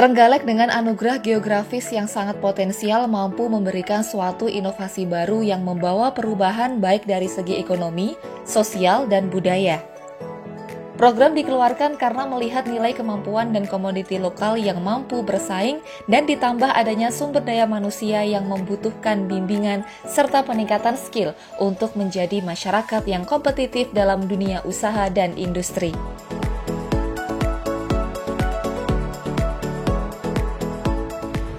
Trenggalek dengan anugerah geografis yang sangat potensial mampu memberikan suatu inovasi baru yang membawa perubahan baik dari segi ekonomi, sosial, dan budaya. Program dikeluarkan karena melihat nilai kemampuan dan komoditi lokal yang mampu bersaing dan ditambah adanya sumber daya manusia yang membutuhkan bimbingan serta peningkatan skill untuk menjadi masyarakat yang kompetitif dalam dunia usaha dan industri.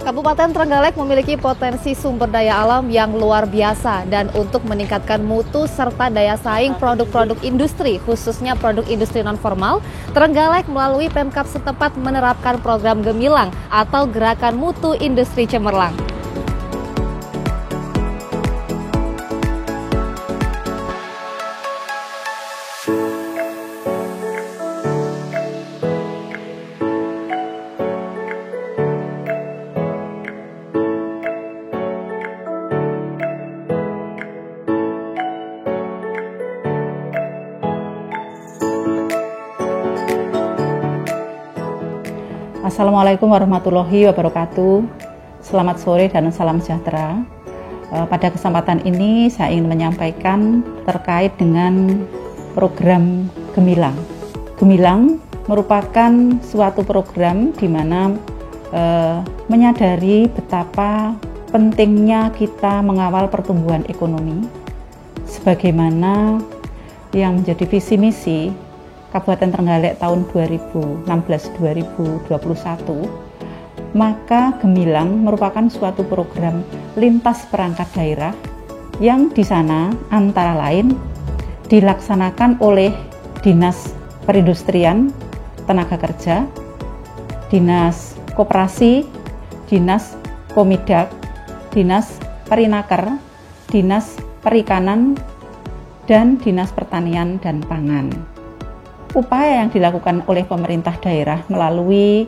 Kabupaten Trenggalek memiliki potensi sumber daya alam yang luar biasa dan untuk meningkatkan mutu serta daya saing produk-produk industri, khususnya produk industri non-formal, Trenggalek melalui Pemkab setempat menerapkan program Gemilang atau Gerakan Mutu Industri Cemerlang. Assalamualaikum warahmatullahi wabarakatuh. Selamat sore dan salam sejahtera. Pada kesempatan ini saya ingin menyampaikan terkait dengan program Gemilang. Gemilang merupakan suatu program di mana menyadari betapa pentingnya kita mengawal pertumbuhan ekonomi sebagaimana yang menjadi visi misi Kabupaten Trenggalek tahun 2016-2021, maka Gemilang merupakan suatu program lintas perangkat daerah yang di sana antara lain dilaksanakan oleh Dinas Perindustrian Tenaga Kerja, Dinas Koperasi, Dinas Komidak, Dinas Perinaker, Dinas Perikanan, dan Dinas Pertanian dan Pangan. Upaya yang dilakukan oleh pemerintah daerah melalui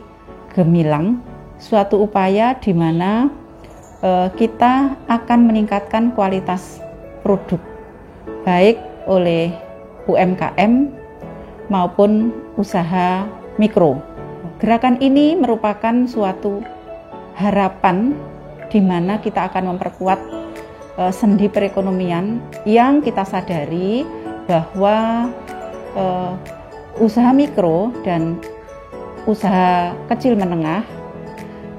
Gemilang, suatu upaya di mana kita akan meningkatkan kualitas produk, baik oleh UMKM maupun usaha mikro. Gerakan ini merupakan suatu harapan di mana kita akan memperkuat sendi perekonomian yang kita sadari bahwa usaha mikro dan usaha kecil menengah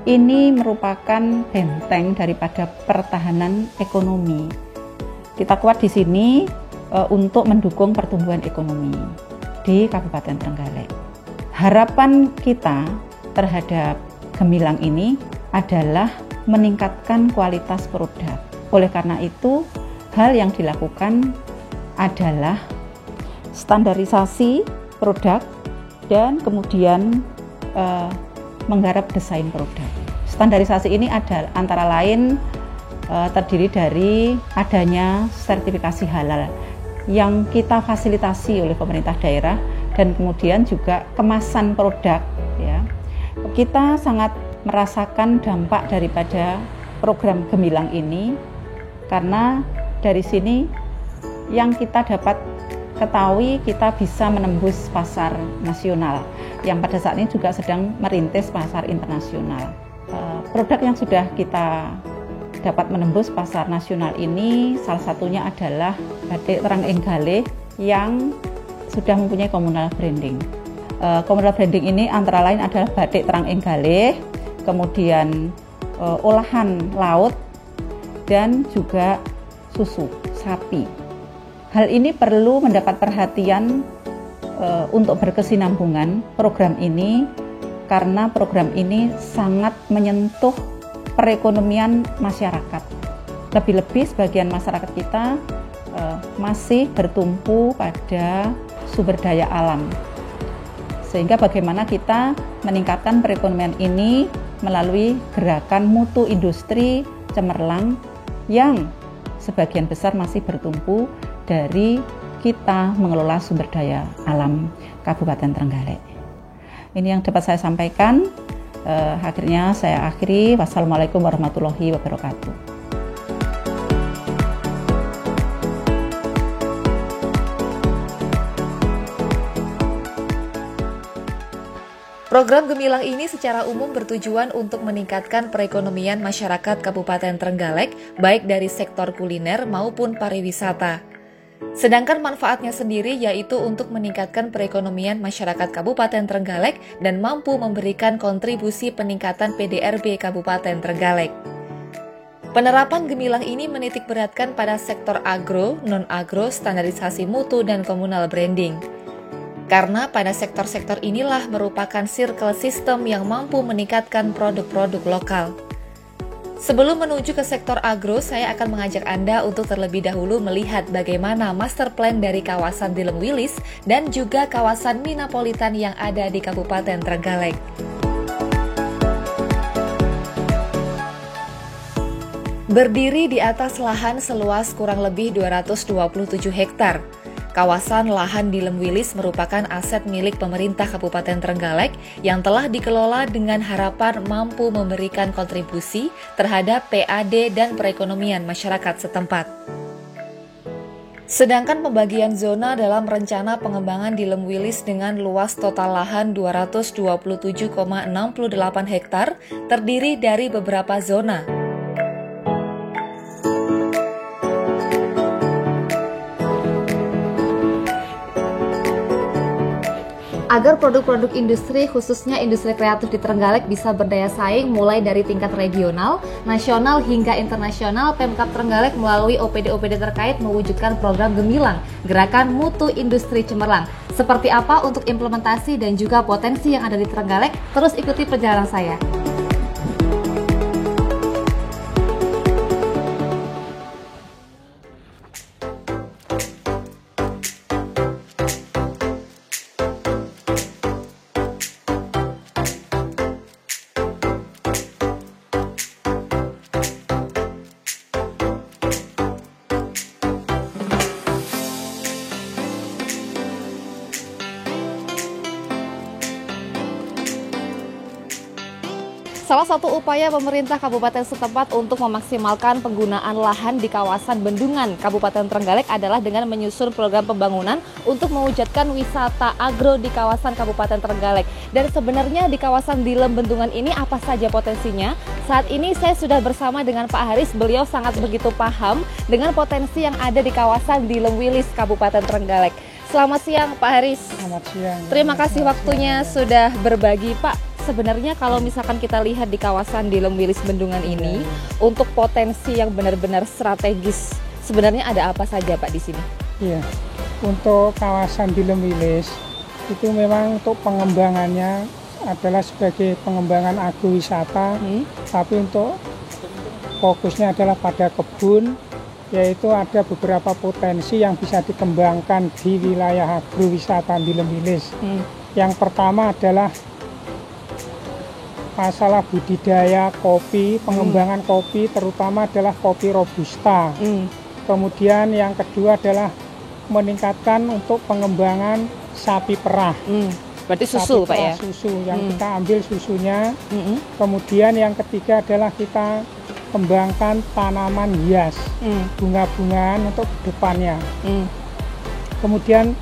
ini merupakan benteng daripada pertahanan ekonomi. Kita kuat di sini untuk mendukung pertumbuhan ekonomi di Kabupaten Trenggalek. Harapan kita terhadap Gemilang ini adalah meningkatkan kualitas produk. Oleh karena itu, hal yang dilakukan adalah standarisasi produk dan kemudian menggarap desain produk. Standarisasi ini ada antara lain terdiri dari adanya sertifikasi halal yang kita fasilitasi oleh pemerintah daerah dan kemudian juga kemasan produk. Ya, kita sangat merasakan dampak daripada program Gemilang ini karena dari sini yang kita dapat ketahui kita bisa menembus pasar nasional yang pada saat ini juga sedang merintis pasar internasional. Produk yang sudah kita dapat menembus pasar nasional ini salah satunya adalah batik Trenggalek yang sudah mempunyai communal branding. Communal branding ini antara lain adalah batik Trenggalek, kemudian olahan laut dan juga susu sapi. Hal ini perlu mendapat perhatian untuk berkesinambungan program ini karena program ini sangat menyentuh perekonomian masyarakat. Lebih-lebih sebagian masyarakat kita masih bertumpu pada sumber daya alam. Sehingga bagaimana kita meningkatkan perekonomian ini melalui gerakan mutu industri cemerlang yang sebagian besar masih bertumpu dari kita mengelola sumber daya alam Kabupaten Trenggalek. Ini yang dapat saya sampaikan. Akhirnya saya akhiri. Wassalamualaikum warahmatullahi wabarakatuh. Program Gemilang ini secara umum bertujuan untuk meningkatkan perekonomian masyarakat Kabupaten Trenggalek, baik dari sektor kuliner maupun pariwisata. Sedangkan manfaatnya sendiri yaitu untuk meningkatkan perekonomian masyarakat Kabupaten Trenggalek dan mampu memberikan kontribusi peningkatan PDRB Kabupaten Trenggalek. Penerapan Gemilang ini menitik beratkan pada sektor agro, non-agro, standarisasi mutu, dan komunal branding. Karena pada sektor-sektor inilah merupakan circle system yang mampu meningkatkan produk-produk lokal. Sebelum menuju ke sektor agro, saya akan mengajak Anda untuk terlebih dahulu melihat bagaimana master plan dari kawasan Dilem Wilis dan juga kawasan Minapolitan yang ada di Kabupaten Trenggalek. Berdiri di atas lahan seluas kurang lebih 227 hektar, kawasan lahan Dilem Wilis merupakan aset milik pemerintah Kabupaten Trenggalek yang telah dikelola dengan harapan mampu memberikan kontribusi terhadap PAD dan perekonomian masyarakat setempat. Sedangkan pembagian zona dalam rencana pengembangan Dilem Wilis dengan luas total lahan 227,68 hektar terdiri dari beberapa zona. Agar produk-produk industri, khususnya industri kreatif di Trenggalek bisa berdaya saing mulai dari tingkat regional, nasional hingga internasional, Pemkab Trenggalek melalui OPD-OPD terkait mewujudkan program Gemilang, Gerakan Mutu Industri Cemerlang. Seperti apa untuk implementasi dan juga potensi yang ada di Trenggalek? Terus ikuti perjalanan saya. Salah satu upaya pemerintah kabupaten setempat untuk memaksimalkan penggunaan lahan di kawasan Bendungan, Kabupaten Trenggalek adalah dengan menyusun program pembangunan untuk mewujudkan wisata agro di kawasan Kabupaten Trenggalek. Dan sebenarnya di kawasan Dilem Bendungan ini apa saja potensinya? Saat ini saya sudah bersama dengan Pak Haris, beliau sangat begitu paham dengan potensi yang ada di kawasan Dilem Wilis, Kabupaten Trenggalek. Selamat siang Pak Haris. Selamat siang. Terima kasih waktunya sudah berbagi Pak. Sebenarnya kalau misalkan kita lihat di kawasan Dilem Wilis Bendungan ini, untuk potensi yang benar-benar strategis, sebenarnya ada apa saja Pak di sini? Iya, untuk kawasan Dilem Wilis itu memang untuk pengembangannya adalah sebagai pengembangan agrowisata, tapi untuk fokusnya adalah pada kebun, yaitu ada beberapa potensi yang bisa dikembangkan di wilayah agrowisata Dilem Wilis. Yang pertama adalah masalah budidaya kopi, pengembangan kopi, terutama adalah kopi robusta. Kemudian yang kedua adalah meningkatkan untuk pengembangan sapi perah. Berarti susu Pak ya? Susu, yang kita ambil susunya. Kemudian yang ketiga adalah kita kembangkan tanaman hias, bunga-bungaan untuk depannya. Kemudian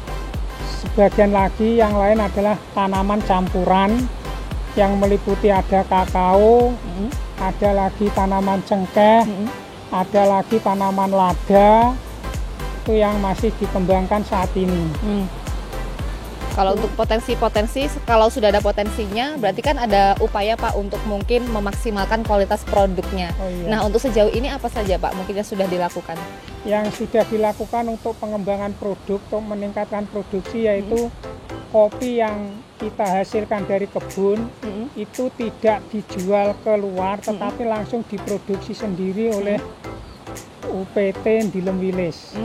sebagian lagi yang lain adalah tanaman campuran, yang meliputi ada kakao, ada lagi tanaman cengkeh, ada lagi tanaman lada, itu yang masih dikembangkan saat ini. Kalau untuk potensi-potensi, kalau sudah ada potensinya, berarti kan ada upaya Pak untuk mungkin memaksimalkan kualitas produknya. Nah, untuk sejauh ini apa saja Pak mungkin yang sudah dilakukan? Yang sudah dilakukan untuk pengembangan produk, untuk meningkatkan produksi, yaitu kopi yang kita hasilkan dari kebun itu tidak dijual keluar, tetapi langsung diproduksi sendiri oleh UPT Dilem Wilis.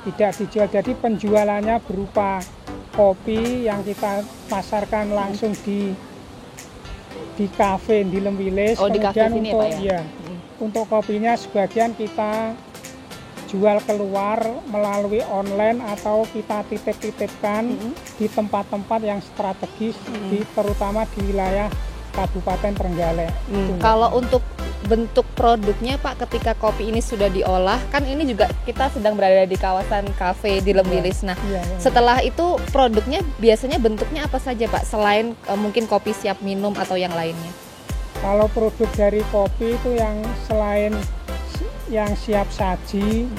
Tidak dijual, jadi penjualannya berupa kopi yang kita pasarkan langsung di kafe Dilem Wilis. Kemudian di kafe sini untuk, Pak ya? Untuk kopinya sebagian kita jual keluar melalui online atau kita titip-titipkan di tempat-tempat yang strategis, terutama di wilayah Kabupaten Trenggalek. Kalau untuk bentuk produknya Pak ketika kopi ini sudah diolah, kan ini juga kita sedang berada di kawasan kafe di Lemwilis. Nah, setelah itu produknya biasanya bentuknya apa saja Pak, selain mungkin kopi siap minum atau yang lainnya? Kalau produk dari kopi itu yang selain yang siap saji,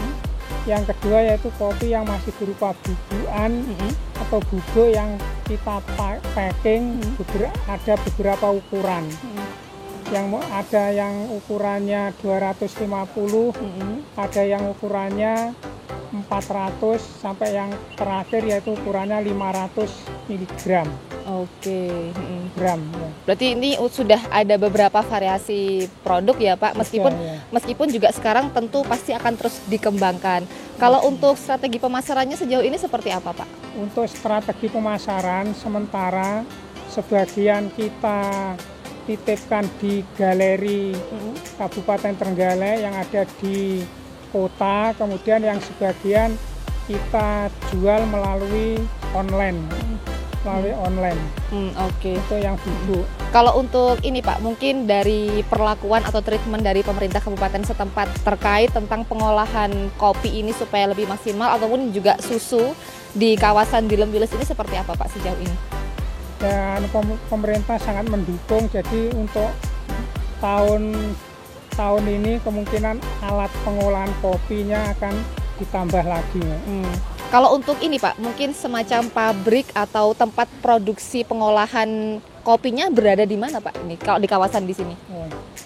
yang kedua yaitu kopi yang masih berupa bubukan atau bubuk yang kita packing, ada beberapa ukuran. Yang ada yang ukurannya 250, ada yang ukurannya 400 sampai yang terakhir yaitu ukurannya 500 mg. Oke. Gram. Ya. Berarti ini sudah ada beberapa variasi produk ya Pak, meskipun juga sekarang tentu pasti akan terus dikembangkan. Kalau untuk strategi pemasarannya sejauh ini seperti apa Pak? Untuk strategi pemasaran sementara sebagian kita titipkan di galeri Kabupaten Trenggalek yang ada di kota, kemudian yang sebagian kita jual melalui online. Oke. Itu yang bubuk. Kalau untuk ini Pak, mungkin dari perlakuan atau treatment dari pemerintah kabupaten setempat terkait tentang pengolahan kopi ini supaya lebih maksimal ataupun juga susu di kawasan di Lemwilis ini seperti apa Pak sejauh ini? Dan pemerintah sangat mendukung, jadi untuk tahun ini kemungkinan alat pengolahan kopinya akan ditambah lagi. Kalau untuk ini Pak, mungkin semacam pabrik atau tempat produksi pengolahan kopinya berada di mana Pak ini kalau di kawasan di sini?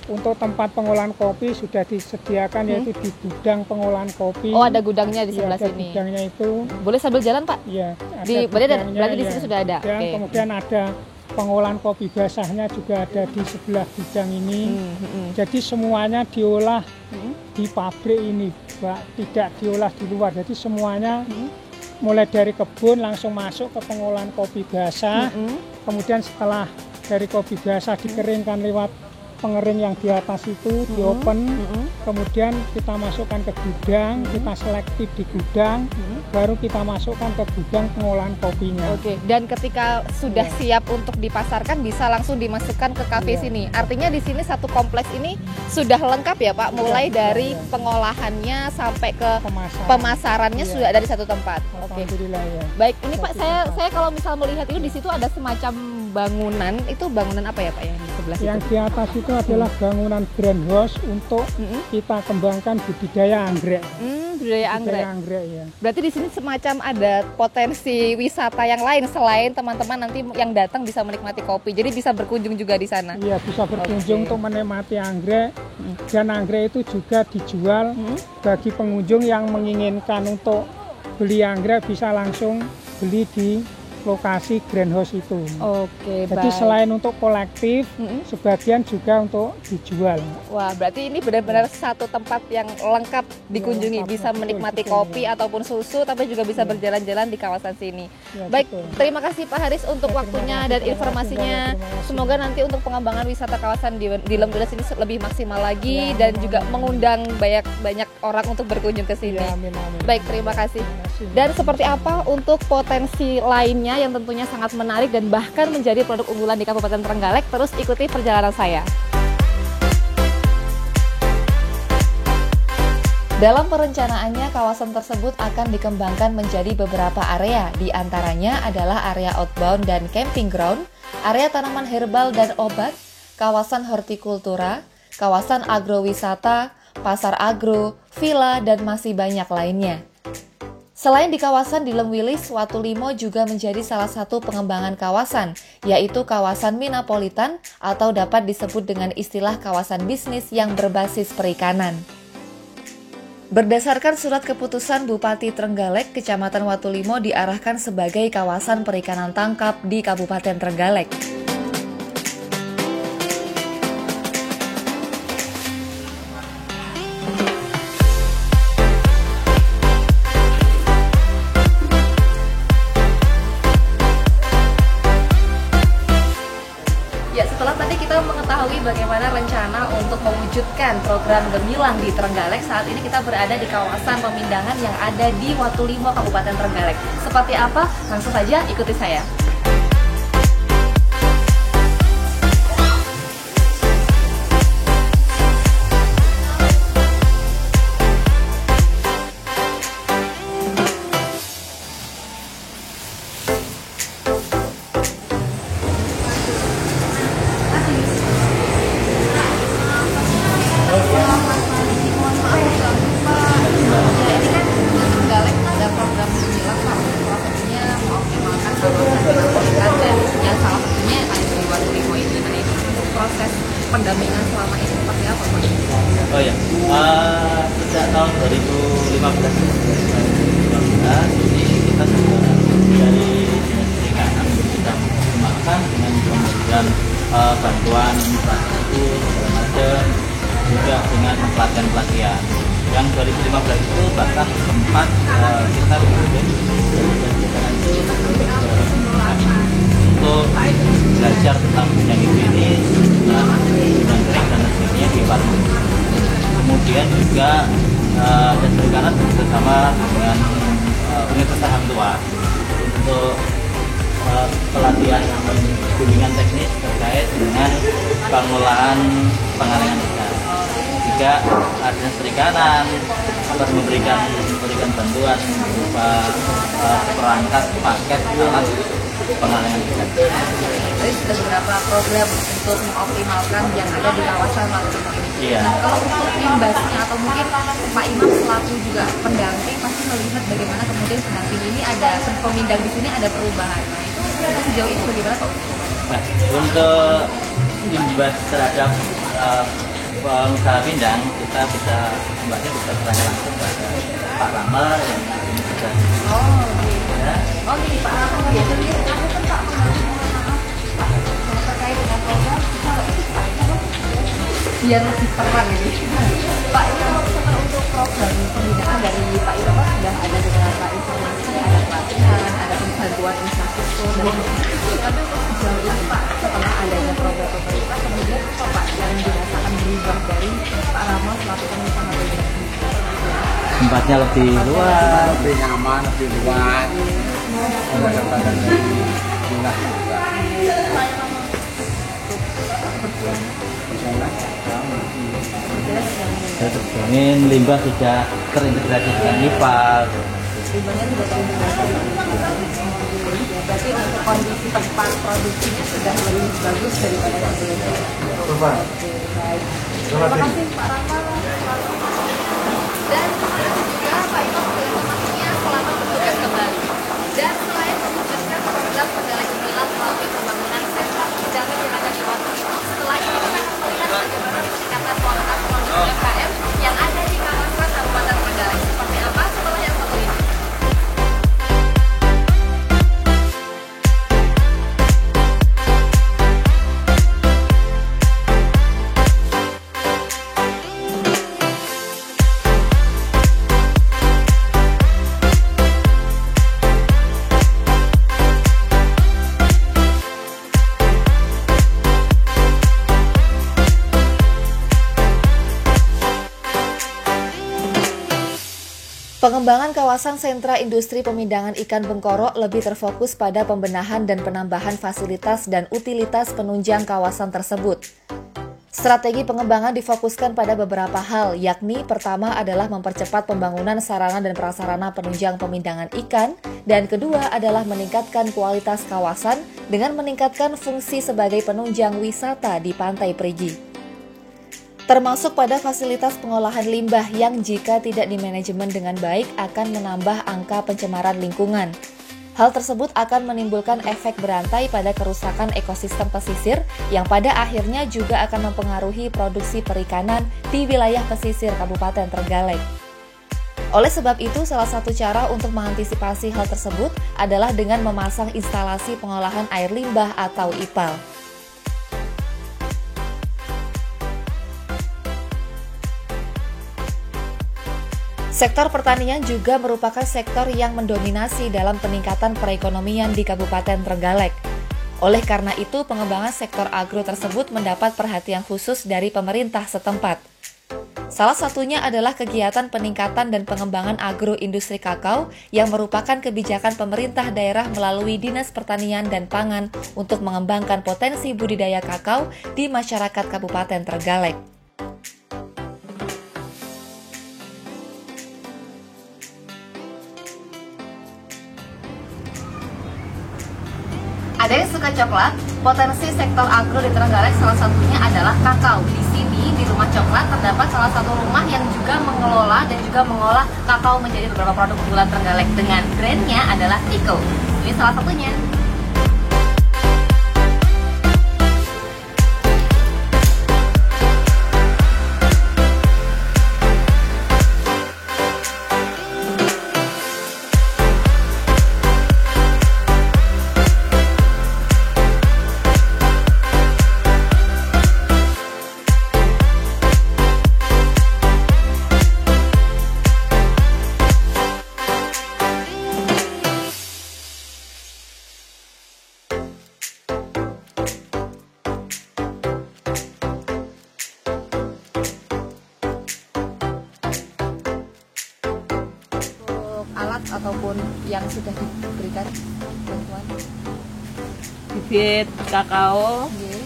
Untuk tempat pengolahan kopi sudah disediakan yaitu di gudang pengolahan kopi. Oh, ada gudangnya di sebelah sini. Gudangnya itu. Boleh sambil jalan Pak? Iya. Berarti di sini sudah ada. Dan kemudian ada pengolahan kopi basahnya juga ada di sebelah gudang ini. Jadi semuanya diolah di pabrik ini, Pak. Tidak diolah di luar. Jadi semuanya mulai dari kebun langsung masuk ke pengolahan kopi basah. Kemudian setelah dari kopi basah dikeringkan lewat pengering yang di atas itu diopen, kemudian kita masukkan ke gudang, kita selektif di gudang, baru kita masukkan ke gudang pengolahan kopinya. Oke. Dan ketika sudah siap untuk dipasarkan bisa langsung dimasukkan ke kafe sini. Artinya di sini satu kompleks ini sudah lengkap ya Pak, mulai dari pengolahannya sampai ke pemasarannya sudah ada di satu tempat. Oke. Ya. Baik, ini Pak saya kalau misal melihat itu di situ ada semacam bangunan, itu bangunan apa ya Pak yang di sebelah situ? Yang di atas itu adalah bangunan greenhouse untuk kita kembangkan budidaya anggrek. Budidaya anggrek. Ya. Berarti di sini semacam ada potensi wisata yang lain selain teman-teman nanti yang datang bisa menikmati kopi. Jadi bisa berkunjung juga di sana. Iya, bisa berkunjung untuk menikmati anggrek. Dan anggrek itu juga dijual bagi pengunjung yang menginginkan untuk beli anggrek bisa langsung beli di lokasi greenhouse itu. Oke, jadi baik. Selain untuk kolektif, sebagian juga untuk dijual. Wah, berarti ini benar-benar satu tempat yang lengkap dikunjungi, bisa menikmati kopi ataupun susu, tapi juga bisa berjalan-jalan di kawasan sini. Baik, terima kasih Pak Haris untuk waktunya dan informasinya. Semoga nanti untuk pengembangan wisata kawasan di Lemwilis ini lebih maksimal lagi dan juga mengundang banyak orang untuk berkunjung ke sini. Baik, terima kasih. Dan seperti apa untuk potensi lainnya yang tentunya sangat menarik dan bahkan menjadi produk unggulan di Kabupaten Trenggalek, terus ikuti perjalanan saya. Dalam perencanaannya, kawasan tersebut akan dikembangkan menjadi beberapa area, di antaranya adalah area outbound dan camping ground, area tanaman herbal dan obat, kawasan hortikultura, kawasan agrowisata, pasar agro, villa, dan masih banyak lainnya. Selain di kawasan di Lemwilis, Watulimo juga menjadi salah satu pengembangan kawasan, yaitu kawasan Minapolitan atau dapat disebut dengan istilah kawasan bisnis yang berbasis perikanan. Berdasarkan surat keputusan Bupati Trenggalek, Kecamatan Watulimo diarahkan sebagai kawasan perikanan tangkap di Kabupaten Trenggalek. Bagaimana rencana untuk mewujudkan program Gemilang di Trenggalek, saat ini kita berada di kawasan pemindangan yang ada di Watulimo, Kabupaten Trenggalek. Seperti apa? Langsung saja ikuti saya. sejak tahun 2015 ini kita sudah dari Dinas Perikanan sudah memaksimalkan dengan pemberian bantuan infrastruktur segala macam, juga dengan pelatihan-pelatihan. Yang 2015 itu bahkan sempat kita bikin untuk belajar tentang bidang ini dan kering dan sebagainya di Warung. Kemudian juga dan Perikanan bersama dengan Universitas Hang Tuah untuk pelatihan bimbingan teknis terkait dengan pengelolaan pengalengan ikan. Juga ada Perikanan akan memberikan bantuan berupa perangkat paket alat pengalengan ikan. Jadi sudah beberapa program untuk mengoptimalkan yang ada di kawasan Waluyo ini. Iya. Nah, kalau untuk imbasnya atau mungkin Pak Imam selaku juga pendamping pasti melihat bagaimana kemudian pendamping ini ada pemindang di sini ada perubahan. Nah, itu sejauh ini bagaimana Pak? Nah, untuk imbas terhadap pengusaha pindang kita bisa tanya langsung pada Pak Rama yang sudah. Oh, iya. Oh, ini Pak Rama ya. Jadi aku kan Pak terkait dengan program biar lebih terang ini. Pak, ini kalau misalkan untuk program pembinaan dari Pak Irma sudah ada beberapa informasi, ada pelatihan, ada bantuan infrastruktur dan tapi untuk sejauh ini Pak, setelah adanya program pemerintah kemudian apa Pak yang dirasakan berubah dari Pak Rama selaku pengusaha pembinaan? Tempatnya lebih luas, lebih nyaman, lebih luas. Ada kesempatan dari jumlah juga. Terjamin limbah sudah terintegrasi dengan nipal. Limbahnya sudah terintegrasi. Berarti untuk kondisi tempat produksinya sudah lebih bagus daripada sebelumnya. Baik. Terima kasih Pak Rama. Dan juga Pak Imam untuk informasinya selamat bertugas kembali. Dan selain mewujudkan program Penggalan Gemilang melalui pembangunan sentra perdagangan yang ada di Waluyo, setelah ini kita akan melihat bagaimana peningkatan kualitas produk UMKM yang ada di kawasan Kabupaten Trenggalek. Seperti apa setelah yang satu ini? Pengembangan kawasan sentra industri pemindangan ikan Bengkorok lebih terfokus pada pembenahan dan penambahan fasilitas dan utilitas penunjang kawasan tersebut. Strategi pengembangan difokuskan pada beberapa hal, yakni pertama adalah mempercepat pembangunan sarana dan prasarana penunjang pemindangan ikan, dan kedua adalah meningkatkan kualitas kawasan dengan meningkatkan fungsi sebagai penunjang wisata di Pantai Perigi. Termasuk pada fasilitas pengolahan limbah yang jika tidak dimanajemen dengan baik akan menambah angka pencemaran lingkungan. Hal tersebut akan menimbulkan efek berantai pada kerusakan ekosistem pesisir yang pada akhirnya juga akan mempengaruhi produksi perikanan di wilayah pesisir Kabupaten Trenggalek. Oleh sebab itu, salah satu cara untuk mengantisipasi hal tersebut adalah dengan memasang instalasi pengolahan air limbah atau IPAL. Sektor pertanian juga merupakan sektor yang mendominasi dalam peningkatan perekonomian di Kabupaten Trenggalek. Oleh karena itu, pengembangan sektor agro tersebut mendapat perhatian khusus dari pemerintah setempat. Salah satunya adalah kegiatan peningkatan dan pengembangan agroindustri kakao yang merupakan kebijakan pemerintah daerah melalui Dinas Pertanian dan Pangan untuk mengembangkan potensi budidaya kakao di masyarakat Kabupaten Trenggalek. Ada yang suka coklat, potensi sektor agro di Trenggalek salah satunya adalah kakao. Di sini, di Rumah Coklat, terdapat salah satu rumah yang juga mengelola dan juga mengolah kakao menjadi beberapa produk unggulan Trenggalek dengan brandnya adalah Tiko. Ini salah satunya. ataupun yang sudah diberikan bantuan? Bibit kakao Nggih.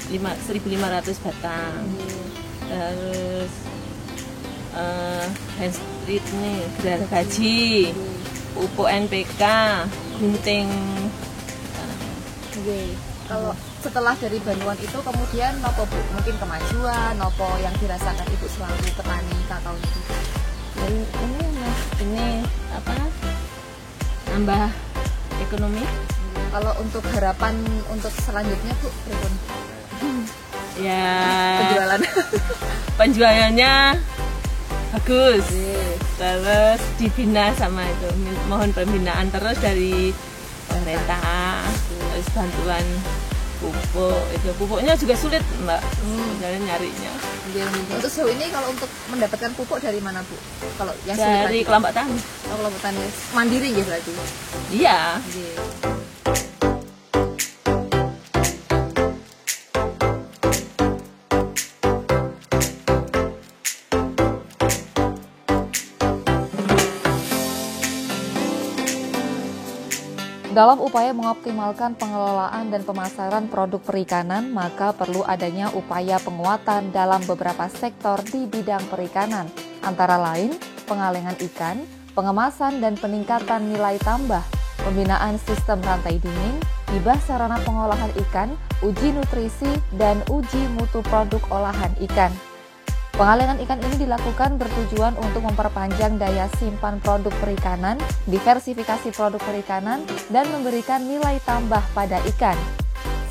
1.500 batang. Nggih. Terus hand street nih, gergaji, pupuk NPK, gunting. Oke. Kalau setelah dari bantuan itu kemudian nopo Bu? Mungkin kemajuan, nopo yang dirasakan Ibu selaku petani kakao itu? Dan ini Mas, ini apa? Nambah ekonomi. Kalau untuk harapan untuk selanjutnya Bu, pripun? Ya. Penjualan. Penjualannya bagus. Nggih. Terus dibina sama itu, mohon pembinaan terus dari pemerintah, terus bantuan pupuk. Itu pupuknya juga sulit Mbak, jalan nyarinya. Untuk sejauh ini kalau untuk mendapatkan pupuk dari mana Bu? Kalau yang sulit Dari tadi? kelompok tani. Oh, kelompok tani mandiri ya berarti. Iya. Nggih. Dalam upaya mengoptimalkan pengelolaan dan pemasaran produk perikanan, maka perlu adanya upaya penguatan dalam beberapa sektor di bidang perikanan, antara lain pengalengan ikan, pengemasan dan peningkatan nilai tambah, pembinaan sistem rantai dingin, hibah sarana pengolahan ikan, uji nutrisi, dan uji mutu produk olahan ikan. Pengalengan ikan ini dilakukan bertujuan untuk memperpanjang daya simpan produk perikanan, diversifikasi produk perikanan, dan memberikan nilai tambah pada ikan.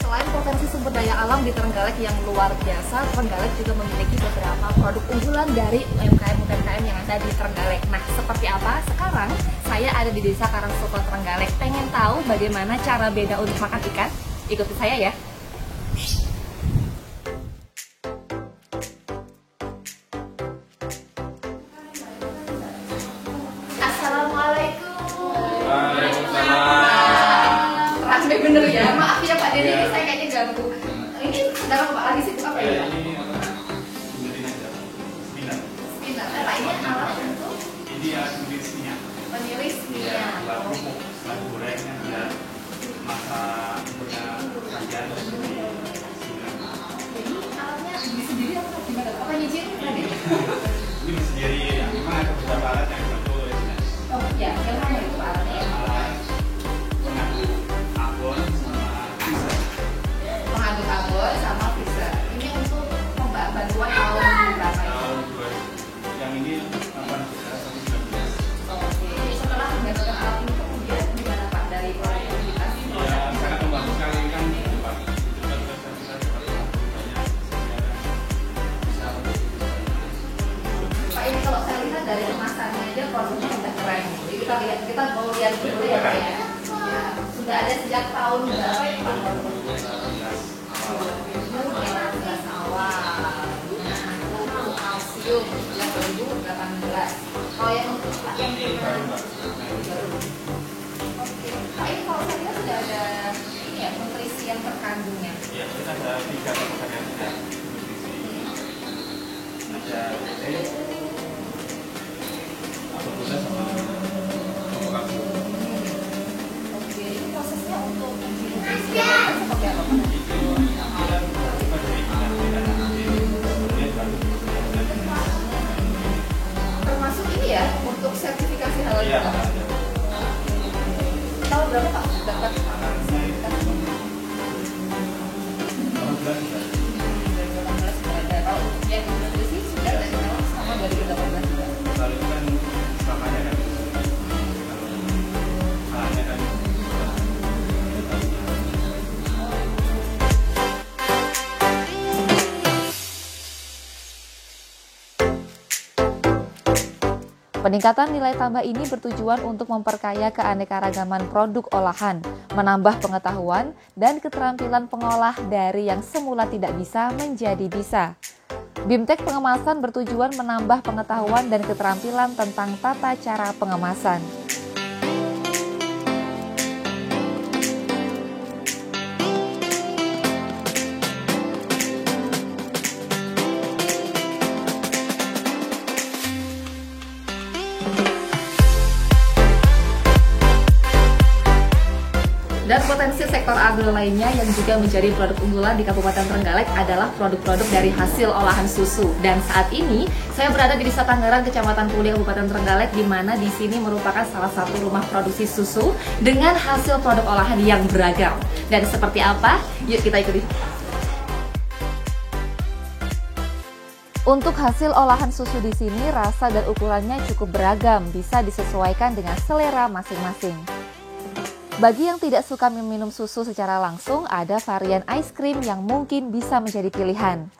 Selain potensi sumber daya alam di Trenggalek yang luar biasa, Trenggalek juga memiliki beberapa produk unggulan dari UMKM-UMKM yang ada di Trenggalek. Nah, seperti apa? Sekarang saya ada di Desa Karangsoto Trenggalek. Pengen tahu bagaimana cara beda untuk makan ikan? Ikuti saya ya. Transmit bener ya, maaf ya Pak Deni, saya kayaknya ganggu. Ini sedang Pak lagi sibuk apa ya? Spinner. Nah, ini alat untuk Ini ya meniris minyak. meniris minyak. Lalu gorengnya biar masak punya sajian seperti Ini alatnya beli sendiri atau gimana? Apa nyicil tadi? ini sendiri. Memang ada beberapa alat yang betul ya. Oh ya, yang mana itu alatnya? Pengaduk abon sama freezer. Pengaduk abon sama freezer. Ini untuk bantuan tahun berapa ya? Tahun 2000. Yang ini 18 Oke, setelah mendapatkan alat ini kemudian gimana Pak dari produktivitas? ya sangat membantu sekali kan Pak. Itu kan kita banyak bisa Pak, ini kalau saya lihat dari kemasannya aja produknya udah keren. Jadi kita mau lihat dulu ya Pak ya. Ya, sudah ada sejak tahun berapa ya Pak? Mungkin awal. Nah, kalsium yang 2018. Kalau yang untuk Pak yang baru. Oke, Pak ini kalau saya lihat sudah ada ini ya nutrisi yang terkandungnya. ya kita ada 3 komponen yang ada nutrisi. Ada apabila sama pupuk kalsium. Oke, ini prosesnya untuk uji nutrisi seperti apa Pak? Itu kita buka dari ikan kita nanti kemudian baru Termasuk ini ya untuk sertifikasi halal iya juga. ada. Tahu berapa Pak dapat sertifikasi? Alhamdulillah sudah. 2018 sudah ada. Kalau untuk yang nutrisi sudah dari tahun sama 2018 juga. Lalu itu kan selamanya kan kalau alatnya kan Peningkatan nilai tambah ini bertujuan untuk memperkaya keanekaragaman produk olahan, menambah pengetahuan dan keterampilan pengolah dari yang semula tidak bisa menjadi bisa. BIMTEK Pengemasan bertujuan menambah pengetahuan dan keterampilan tentang tata cara pengemasan. Dan potensi sektor agro lainnya yang juga menjadi produk unggulan di Kabupaten Trenggalek adalah produk-produk dari hasil olahan susu. Dan saat ini saya berada di Desa Tangerang, Kecamatan Puli, Kabupaten Trenggalek, di mana di sini merupakan salah satu rumah produksi susu dengan hasil produk olahan yang beragam. Dan seperti apa? Yuk kita ikuti. Untuk hasil olahan susu di sini, rasa dan ukurannya cukup beragam, bisa disesuaikan dengan selera masing-masing. Bagi yang tidak suka meminum susu secara langsung, ada varian ice cream yang mungkin bisa menjadi pilihan.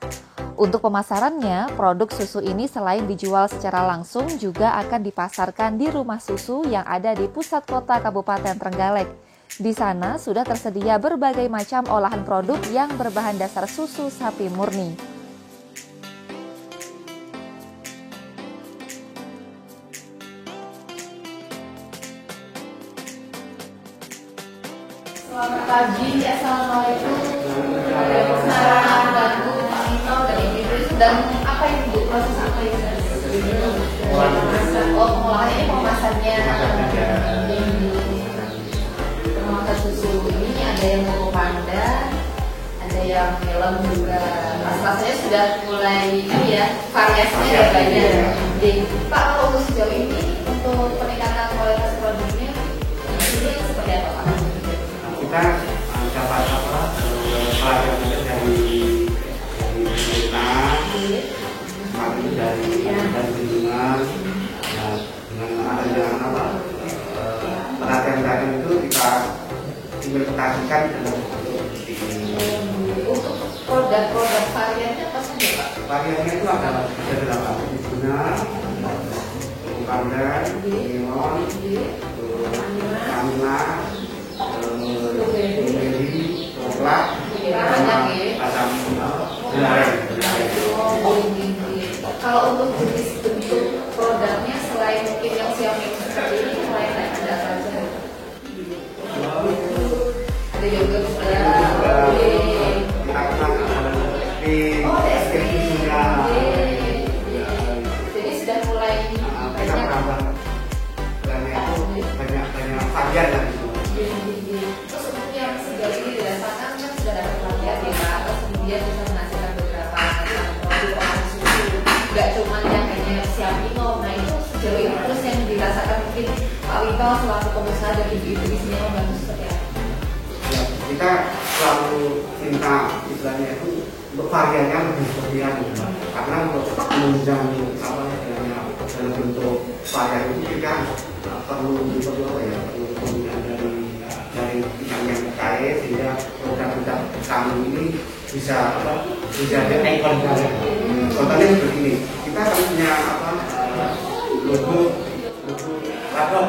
Untuk pemasarannya, produk susu ini selain dijual secara langsung, juga akan dipasarkan di rumah susu yang ada di pusat kota Kabupaten Trenggalek. Di sana sudah tersedia berbagai macam olahan produk yang berbahan dasar susu sapi murni. Selamat pagi, assalamualaikum. Waalaikumsalam. Dan Bu Nino dari Idris. Dan apa ini Bu? Proses apa ini? Oh, pengolahan ini pemasannya. Pemasan susu ini ada yang Koko Pandan, ada yang film juga. Rasanya sudah mulai ini ya, variasinya ya banyak. Jadi, Pak, kalau untuk sejauh ini untuk peningkatan kualitas produknya ini seperti apa Pak? Kita dapat pelajaran dari pemerintah, kami dari bendungan, dengan adanya pelatihan itu kita implementasikan dalam untuk produk-produk variannya apa saja Pak? variannya itu ada beberapa bendungan, pandan, limon, kamila, blueberry, coklat, asam gulai. Kalau untuk jenis bentuk produknya selain mungkin yang siap minum seperti ini, selain ada apa saja? Ada yogurt juga. Kita Jadi sudah mulai banyak. Banyak varian lah. Terus untuk yang sejauh ini dirasakan kan sudah dapat pelatihan ya Pak, terus kemudian bisa menghasilkan beberapa macam produk olahan susu, nggak cuma yang hanya siap minum. Nah itu sejauh ini terus yang dirasakan mungkin Pak Wito selaku pengusaha dan ibu-ibu di sini membantu seperti apa? Ya, kita selalu minta istilahnya itu untuk variannya lebih berlebihan, karena untuk menunjang apa istilahnya dalam bentuk varian itu kita perlu apa ya, penggunaan dari bidang yang terkait sehingga produk-produk kami ini bisa ada ikon baru. Contohnya seperti ini, kita kan punya logo ladok.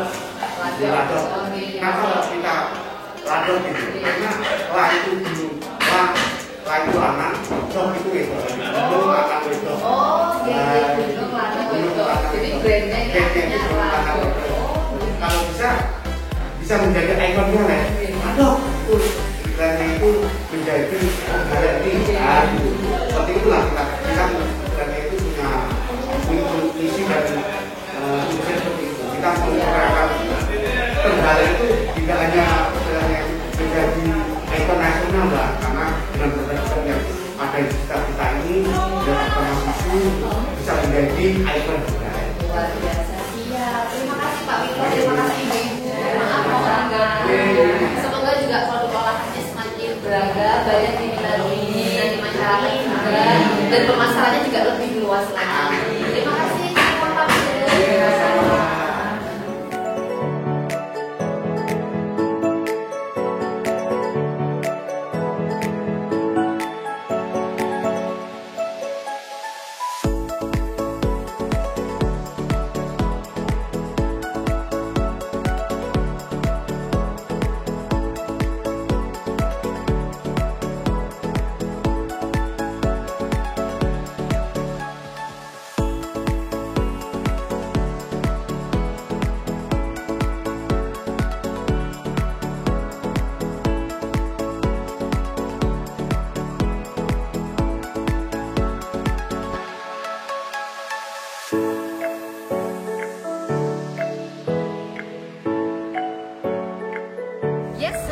Nah kalau kita ladok itu, karena lah itu dulu lah itu anak, dok itu itu, dulu anak itu. Oh, dulu anak itu. Jadi brandnya ladok. Kalau bisa menjadi ikonnya lah. Aduh, brandnya itu menjadi negara ini. Seperti itulah kita brandnya itu punya misi dan tujuan seperti itu. Kita menggerakkan Trenggalek itu tidak hanya menjadi ikon nasional lah, karena dengan produk yang ada di sekitar kita ini dan susu bisa menjadi ikon budaya. Luar biasa, siap. Terima kasih Pak Wito, terima kasih Ibu-Ibu. Maaf mau melanggar. Semoga juga produk olahannya semakin beragam, banyak diminati di masyarakat juga, dan pemasarannya juga lebih luas lagi. Terima kasih.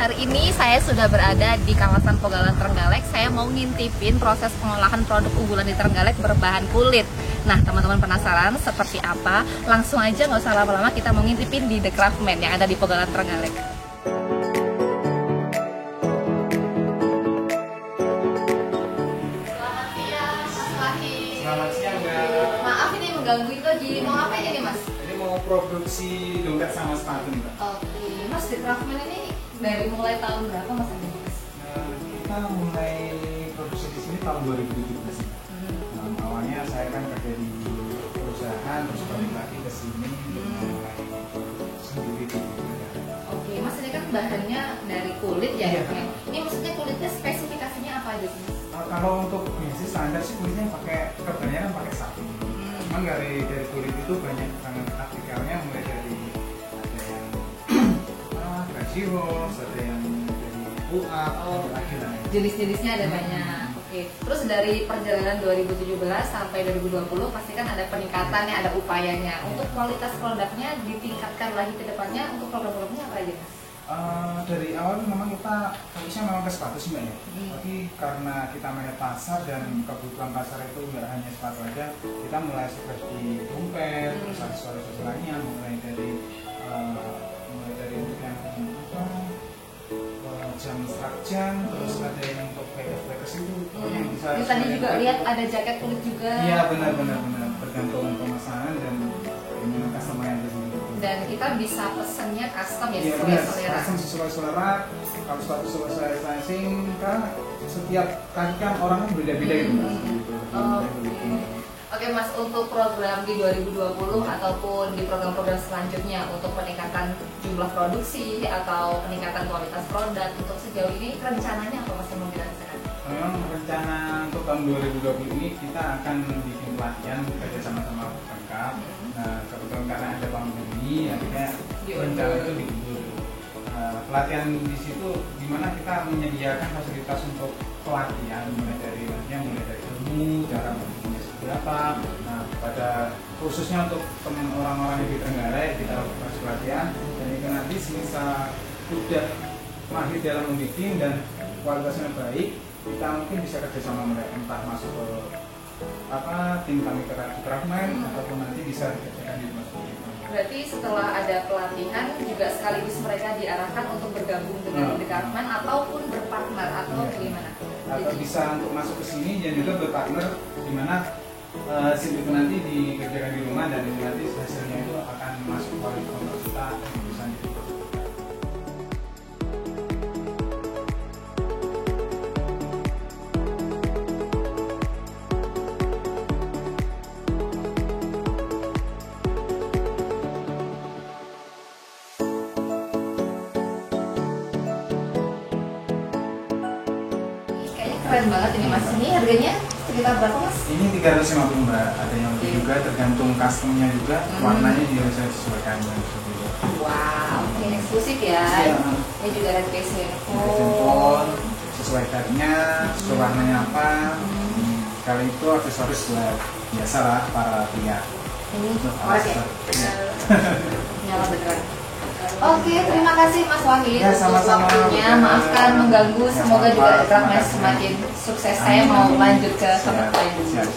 hari ini saya sudah berada di kawasan Pogalan Trenggalek. Saya mau ngintipin proses pengolahan produk unggulan di Trenggalek berbahan kulit. Nah, teman-teman penasaran seperti apa? Langsung aja, nggak usah lama-lama, kita mau ngintipin di The Craftman yang ada di Pogalan Trenggalek. Selamat siang, Mas Wahid. Selamat siang, Mbak. Maaf ini mengganggu, itu lagi mau ngapain ini, Mas? Ini mau produksi dompet sama sepatu nih, Mbak. Oke, Mas, The Craftman ini dari mulai tahun berapa, Mas? Kita mulai produksi di sini tahun 2017. Awalnya saya kan kerja di perusahaan, terus balik lagi ke sini mulai sendiri di Oke, Mas, ini kan bahannya dari kulit ya? Iya. Ini maksudnya kulitnya spesifikasinya apa aja sih, Mas? Kalau untuk basic standar sih kulitnya pakai kebanyakan kan pakai sapi. Cuman dari kulit itu banyak banget artikelnya, mulai dari ada yang gaji rose, ada yang dari buah, lagi lah. Jenis-jenisnya ada banyak. Oke, terus dari perjalanan 2017 sampai 2020 pasti kan ada peningkatan ya, ada upayanya. Untuk kualitas produknya ditingkatkan lagi ke depannya. Untuk produk-produknya apa aja, Mas? Dari awal memang kita fokusnya memang ke sepatu sih, Mbak ya. Tapi karena kita melihat pasar dan kebutuhan pasar itu nggak hanya sepatu aja, kita mulai seperti dompet, terus aksesoris lainnya, mulai dari yang jam strap jam, terus ada yang untuk backers itu, yang bisa. Ini tadi juga lihat ada jaket kulit juga. Iya, benar, tergantung pemasangan dan keinginan customer yang tersebut. Dan kita bisa pesennya custom ya, Iya, sesuai benar, selera. custom sesuai selera. Kalau sepatu sesuai sizing, kan setiap kaki kan orang kan beda-beda gitu. Oke, Mas, untuk program di 2020 ataupun di program-program selanjutnya untuk peningkatan jumlah produksi atau peningkatan kualitas produk, untuk sejauh ini rencananya apa, Mas, yang mau dirasakan? Memang rencana untuk tahun 2020 ini kita akan bikin pelatihan kerja sama Pemkab. Nah, kebetulan karena ada pandemi, akhirnya rencana itu diundur. Pelatihan di situ dimana kita menyediakan fasilitas untuk pelatihan, mulai dari ilmu, cara membuatnya seperti apa. Nah, pada khususnya untuk teman orang-orang yang di Trenggalek kita kasih pelatihan, dan itu nanti bisa sudah mahir dalam membuat dan kualitasnya baik, kita mungkin bisa kerjasama mereka, entah masuk ke tim kami ke Craftman ataupun nanti bisa dikerjakan di rumah sendiri. Berarti setelah ada pelatihan juga sekaligus mereka diarahkan untuk bergabung dengan The Craftman ataupun berpartner atau gimana? Atau bisa untuk masuk ke sini dan juga berpartner, di mana SIM itu nanti dikerjakan di rumah dan nanti hasilnya itu akan masuk ke kualitas kita yang bisa diperlukan. Keren banget ini, Mas. Ini harganya sekitar berapa, Mas? Ini 350, Mbak. Ada yang lebih juga, tergantung customnya juga, warnanya juga bisa disesuaikan dengan seperti itu. Wow, oke, eksklusif ya. Iya. Ini juga ada case Handphone, sesuai tagnya, sesuai warnanya apa. Kali itu aksesoris buat biasa lah para pria. Ini Alas, ya? iya. Nyala beneran. Oke, terima kasih Mas Wahid Ya, untuk sama-sama. waktunya. Maafkan mengganggu, semoga juga The Craftman semakin sukses. Saya mau lanjut ke tempat lain. Siap.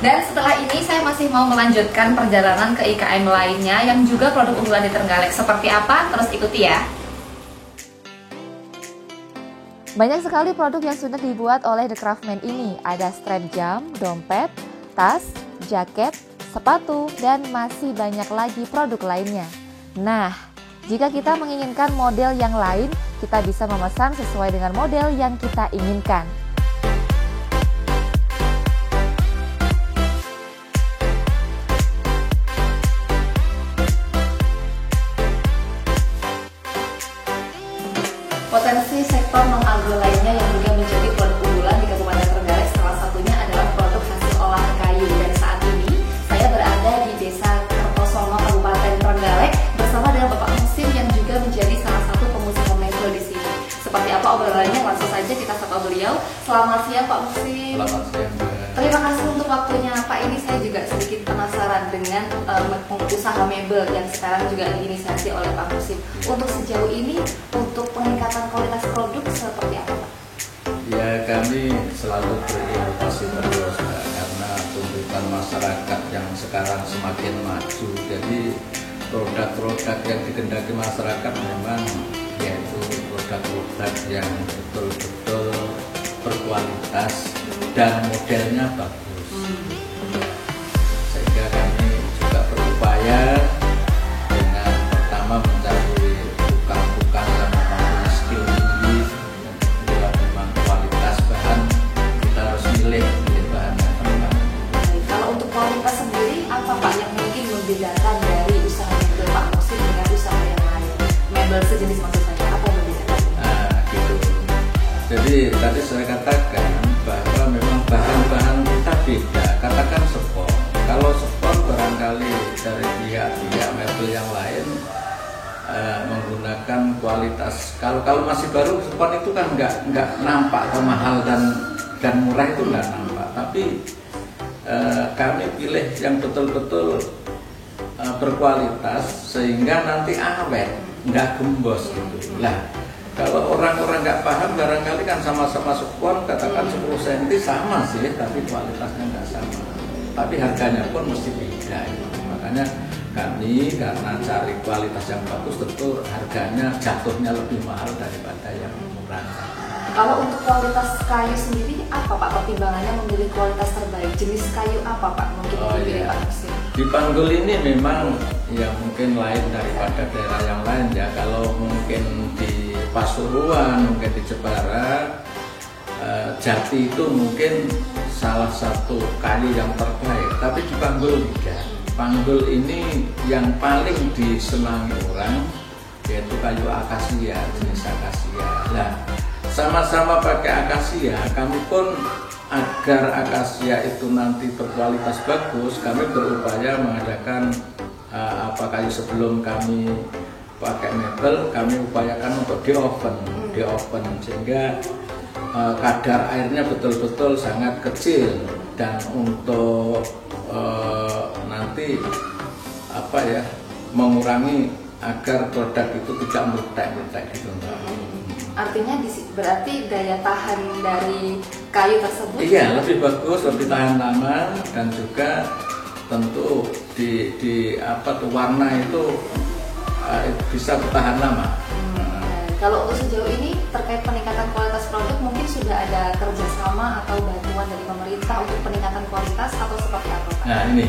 Dan setelah ini saya masih mau melanjutkan perjalanan ke IKM lainnya yang juga produk unggulan di Trenggalek. Seperti apa? Terus ikuti ya. Banyak sekali produk yang sudah dibuat oleh The Craftman ini. Ada strap jam, dompet, tas, jaket, sepatu, dan masih banyak lagi produk lainnya. Nah, jika kita menginginkan model yang lain, kita bisa memesan sesuai dengan model yang kita inginkan. Potensi sektor non-agro lainnya yang juga menjadi produk unggulan di Kabupaten Trenggalek salah satunya adalah produk hasil olahan kayu. Dan saat ini saya berada di Desa Kertosono, Kabupaten Trenggalek bersama dengan Bapak Musim yang juga menjadi salah satu pengusaha metro di sini. Seperti apa obrolannya? Langsung saja kita sapa beliau. Selamat siang Pak Musim. Selamat siang. Terima kasih untuk waktunya Pak. Ini saya juga sedikit penasaran dengan usaha mebel yang sekarang juga diinisiasi oleh Pak Musim. Untuk sejauh ini, untuk peningkatan kualitas produk seperti apa Pak? Ya, kami selalu berinovasi terus karena tuntutan masyarakat yang sekarang semakin maju. Jadi produk-produk yang dikehendaki masyarakat memang yaitu produk-produk yang betul-betul berkualitas dan modelnya bagus. Sehingga kami juga berupaya dengan pertama mencari tukang-tukang yang mempunyai skill tinggi. Bila memang kualitas bahan kita harus milih bahan yang terbaik. Kalau untuk kualitas sendiri, apa Pak yang mungkin membedakan dari usaha mebel Pak Musim dengan usaha yang lain? Mebel sejenis maksud saya, apa yang membedakan? Nah, gitu. Jadi tadi saya katakan bahwa memang bahan-bahan kita beda. Katakan spon. Kalau spon barangkali dari pihak mebel yang lain menggunakan kualitas. Kalau masih baru spon itu kan nggak nampak atau mahal dan murah itu nggak nampak. Tapi kami pilih yang betul-betul berkualitas sehingga nanti awet, nggak gembos gitu. Lah, kalau orang-orang nggak paham barangkali kan sama-sama spon, katakan 10 cm sama sih, tapi kualitasnya nggak sama. Tapi harganya pun mesti beda. Makanya kami karena cari kualitas yang bagus tentu harganya jatuhnya lebih mahal daripada yang murah. Kalau untuk kualitas kayu sendiri, apa Pak pertimbangannya memilih kualitas terbaik? Jenis kayu apa Pak mungkin dipilih Pak Musim? Di Panggul ini memang ya mungkin lain daripada daerah yang lain ya. Kalau mungkin di Pasuruan, mungkin di Jepara, Jati itu mungkin salah satu kayu yang terbaik. Tapi di Panggul tidak. Panggul ini yang paling disenangi orang yaitu kayu akasia, jenis akasia. Nah, sama-sama pakai akasia, kami pun agar akasia itu nanti berkualitas bagus, kami berupaya mengadakan kayu sebelum kami pakai mebel, kami upayakan untuk di oven sehingga kadar airnya betul-betul sangat kecil dan untuk nanti mengurangi agar produk itu tidak meletak gitu. Artinya berarti daya tahan dari kayu tersebut? Iya, lebih bagus, lebih tahan lama dan juga tentu warna itu bisa bertahan lama. Kalau untuk sejauh ini terkait peningkatan kualitas produk mungkin sudah ada kerjasama atau bantuan dari pemerintah untuk peningkatan kualitas atau seperti apa Pak? Nah ini,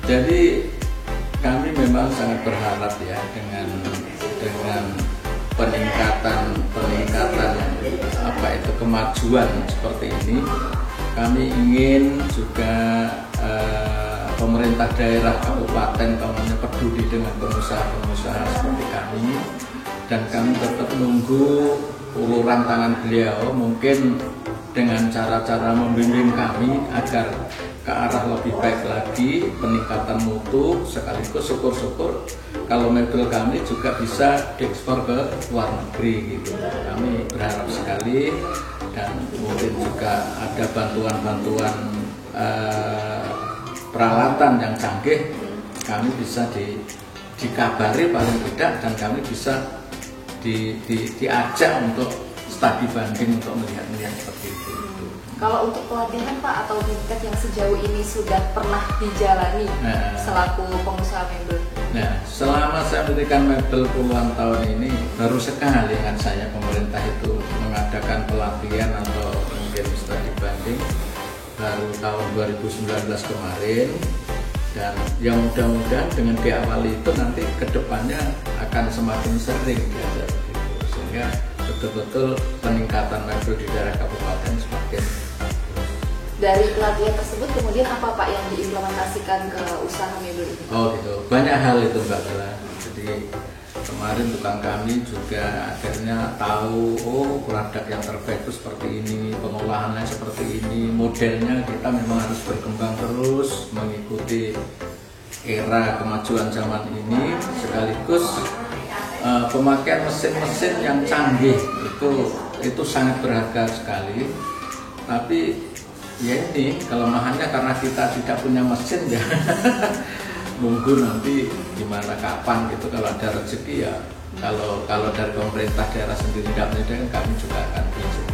jadi kami memang sangat berharap ya dengan peningkatan kemajuan seperti ini. Kami ingin juga pemerintah daerah kabupaten peduli dengan pengusaha-pengusaha seperti kami, dan kami tetap menunggu uluran tangan beliau mungkin dengan cara-cara membimbing kami agar ke arah lebih baik lagi, peningkatan mutu, sekaligus syukur-syukur kalau mebel kami juga bisa diekspor ke luar negeri gitu. Kami berharap sekali, dan mungkin juga ada bantuan-bantuan peralatan yang canggih, kami bisa dikabari paling tidak, dan kami bisa diajak untuk studi banding untuk melihat seperti itu. Kalau untuk pelatihan Pak atau tingkat yang sejauh ini sudah pernah dijalani selaku pengusaha mebel? Nah, selama saya mendirikan mebel puluhan tahun ini, baru sekali kan saya pemerintah itu mengadakan pelatihan atau mungkin studi banding baru tahun 2019 kemarin, dan yang mudah-mudahan dengan diawali itu nanti kedepannya akan semakin sering diajak begitu, sehingga betul-betul peningkatan mebel di daerah kabupaten semakin. Dari pelatihan tersebut kemudian apa Pak yang diimplementasikan ke usaha mebel ini? Oh gitu, banyak hal itu Mbak Bella. Jadi kemarin tukang kami juga akhirnya tahu, oh produk yang terbaik itu seperti ini, pengolahannya seperti ini, modelnya kita memang harus berkembang terus mengikuti era kemajuan zaman ini, sekaligus pemakaian mesin-mesin yang canggih itu sangat berharga sekali. Tapi ya ini kelemahannya karena kita tidak punya mesin ya. Nunggu nanti gimana kapan gitu, kalau ada rezeki ya. Kalau dari pemerintah daerah sendiri tidak menyediakan, kami juga akan bikin.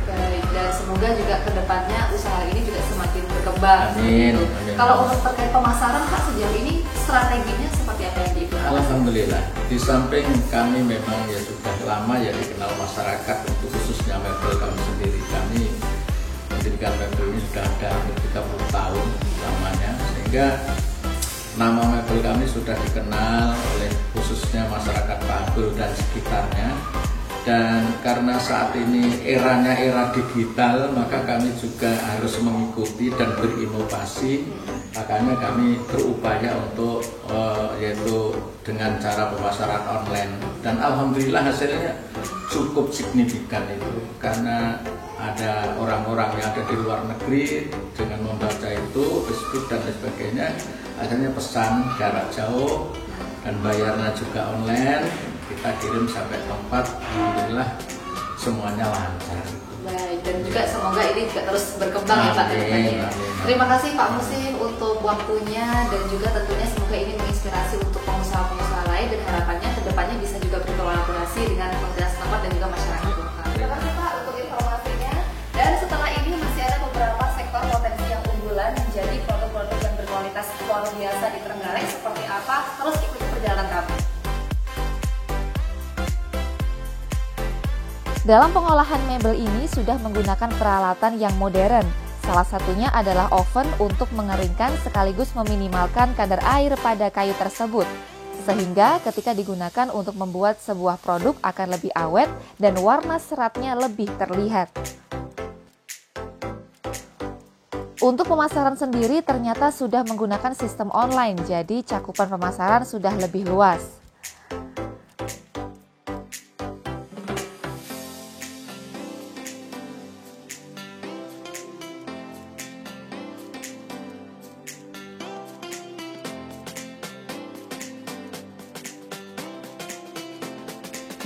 Baik, dan semoga juga kedepannya usaha ini juga semakin berkembang. Amin, gitu. amin. Kalau untuk terkait pemasaran Pak, sejauh ini strateginya seperti apa yang diikuti? Alhamdulillah, di samping kami memang ya sudah lama ya dikenal masyarakat untuk khususnya mebel kami sendiri. Kami mendirikan mebel ini sudah ada hampir 30 tahun lamanya, sehingga nama mebel kami sudah dikenal oleh khususnya masyarakat Panggul dan sekitarnya. Dan karena saat ini eranya era digital, maka kami juga harus mengikuti dan berinovasi. Makanya kami berupaya untuk yaitu dengan cara pemasaran online. Dan alhamdulillah hasilnya cukup signifikan itu, karena ada orang-orang yang ada di luar negeri dengan membaca itu Facebook dan sebagainya, akhirnya pesan jarak jauh dan bayarnya juga online, kita kirim sampai tempat. Alhamdulillah semuanya lancar. Baik, dan juga semoga ini juga terus berkembang ya Pak. Terima kasih Pak Musim untuk waktunya, dan juga tentunya semoga ini menginspirasi untuk pengusaha-pengusaha lain, dan harapannya kedepannya bisa juga berkolaborasi dengan pemerintah setempat dan juga masyarakat lokal. Terima kasih Pak untuk informasinya. Dan setelah ini masih ada beberapa sektor potensi yang unggulan menjadi produk-produk yang berkualitas luar biasa di Trenggalek. Seperti apa? Terus ikuti perjalanan kami. Dalam pengolahan mebel ini sudah menggunakan peralatan yang modern. Salah satunya adalah oven untuk mengeringkan sekaligus meminimalkan kadar air pada kayu tersebut. Sehingga ketika digunakan untuk membuat sebuah produk akan lebih awet dan warna seratnya lebih terlihat. Untuk pemasaran sendiri ternyata sudah menggunakan sistem online, jadi cakupan pemasaran sudah lebih luas.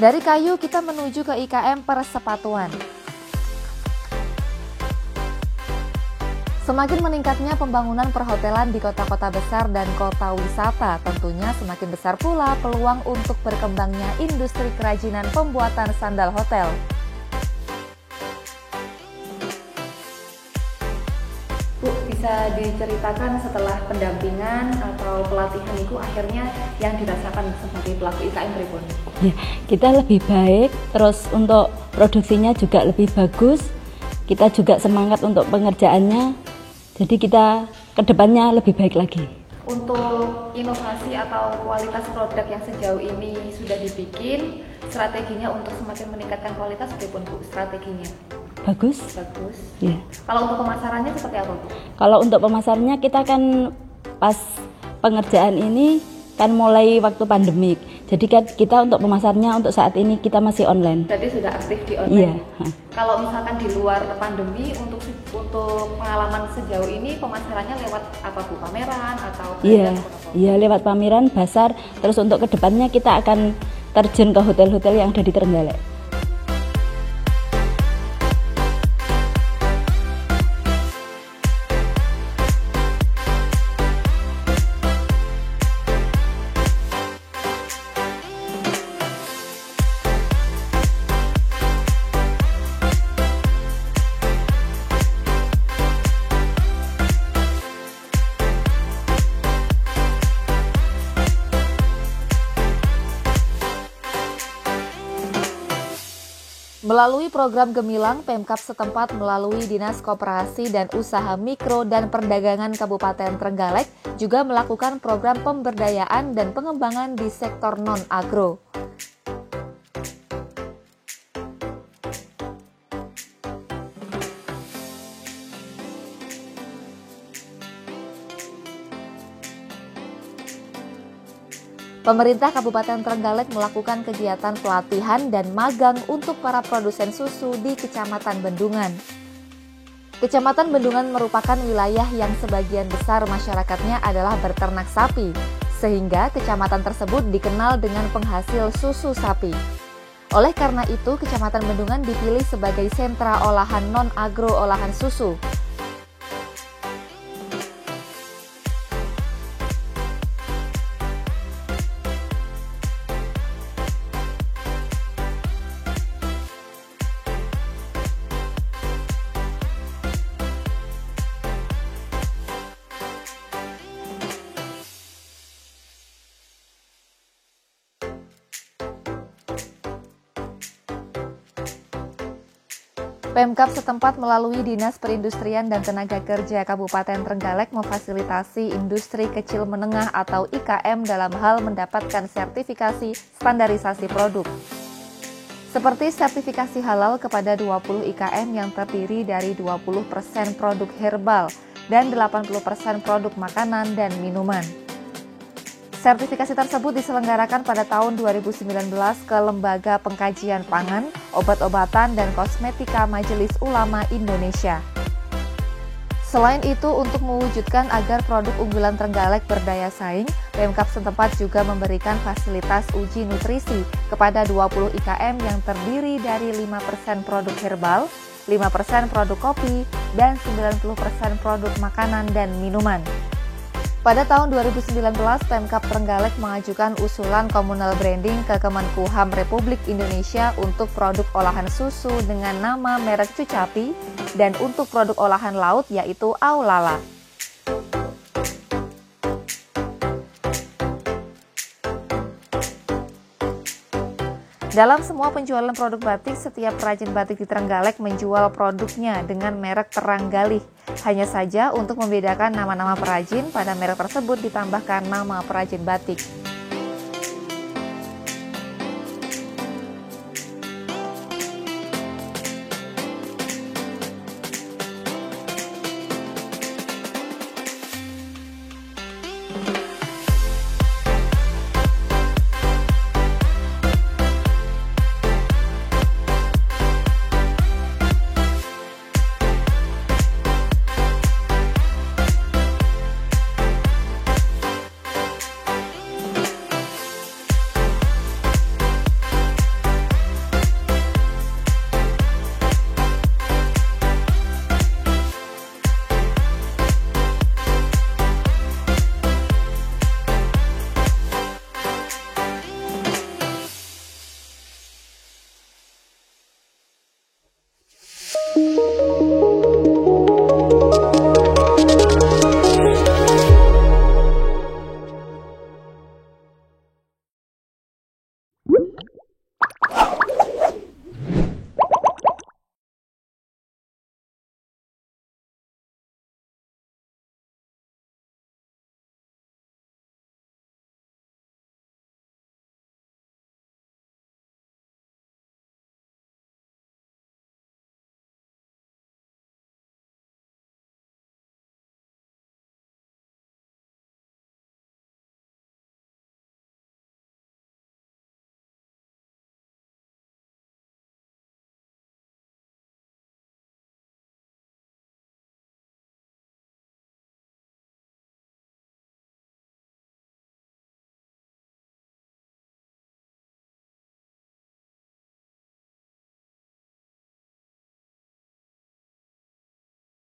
Dari kayu kita menuju ke IKM Persepatuan. Semakin meningkatnya pembangunan perhotelan di kota-kota besar dan kota wisata, tentunya semakin besar pula peluang untuk berkembangnya industri kerajinan pembuatan sandal hotel. Bu, bisa diceritakan setelah pendampingan atau pelatihan itu akhirnya yang dirasakan sebagai pelaku IKM pripun? Ya, kita lebih baik, terus untuk produksinya juga lebih bagus. Kita juga semangat untuk pengerjaannya. Jadi kita kedepannya lebih baik lagi. Untuk inovasi atau kualitas produk yang sejauh ini sudah dibikin, strateginya untuk semakin meningkatkan kualitas pripun Bu strateginya? Bagus. Bagus. Ya. Kalau untuk pemasarannya seperti apa Bu? Kalau untuk pemasarannya kita kan pas pengerjaan ini kan mulai waktu pandemik. Jadi kan kita untuk pemasarnya untuk saat ini kita masih online. Berarti sudah aktif di online. Iya. Kalau misalkan di luar pandemi untuk pengalaman sejauh ini pemasarannya lewat apa Bu? Pameran atau? Iya. Iya, lewat pameran, bazar. Terus untuk kedepannya kita akan terjun ke hotel-hotel yang ada di Trenggalek. Melalui program Gemilang, Pemkab setempat melalui Dinas Koperasi dan Usaha Mikro dan Perdagangan Kabupaten Trenggalek juga melakukan program pemberdayaan dan pengembangan di sektor non-agro. Pemerintah Kabupaten Trenggalek melakukan kegiatan pelatihan dan magang untuk para produsen susu di Kecamatan Bendungan. Kecamatan Bendungan merupakan wilayah yang sebagian besar masyarakatnya adalah berternak sapi, sehingga kecamatan tersebut dikenal dengan penghasil susu sapi. Oleh karena itu, Kecamatan Bendungan dipilih sebagai sentra olahan non-agro olahan susu. Pemkab setempat melalui Dinas Perindustrian dan Tenaga Kerja Kabupaten Trenggalek memfasilitasi industri kecil menengah atau IKM dalam hal mendapatkan sertifikasi standarisasi produk. Seperti sertifikasi halal kepada 20 IKM yang terdiri dari 20% produk herbal dan 80% produk makanan dan minuman. Sertifikasi tersebut diselenggarakan pada tahun 2019 ke Lembaga Pengkajian Pangan, Obat-obatan, dan Kosmetika Majelis Ulama Indonesia. Selain itu, untuk mewujudkan agar produk unggulan Trenggalek berdaya saing, Pemkab setempat juga memberikan fasilitas uji nutrisi kepada 20 IKM yang terdiri dari 5% produk herbal, 5% produk kopi, dan 90% produk makanan dan minuman. Pada tahun 2019, Pemkab Trenggalek mengajukan usulan komunal branding ke Kemenkumham Republik Indonesia untuk produk olahan susu dengan nama merek Cucapi dan untuk produk olahan laut yaitu Aulala. Dalam semua penjualan produk batik, setiap perajin batik di Trenggalek menjual produknya dengan merek Teranggalih. Hanya saja untuk membedakan nama-nama perajin, pada merek tersebut ditambahkan nama perajin batik.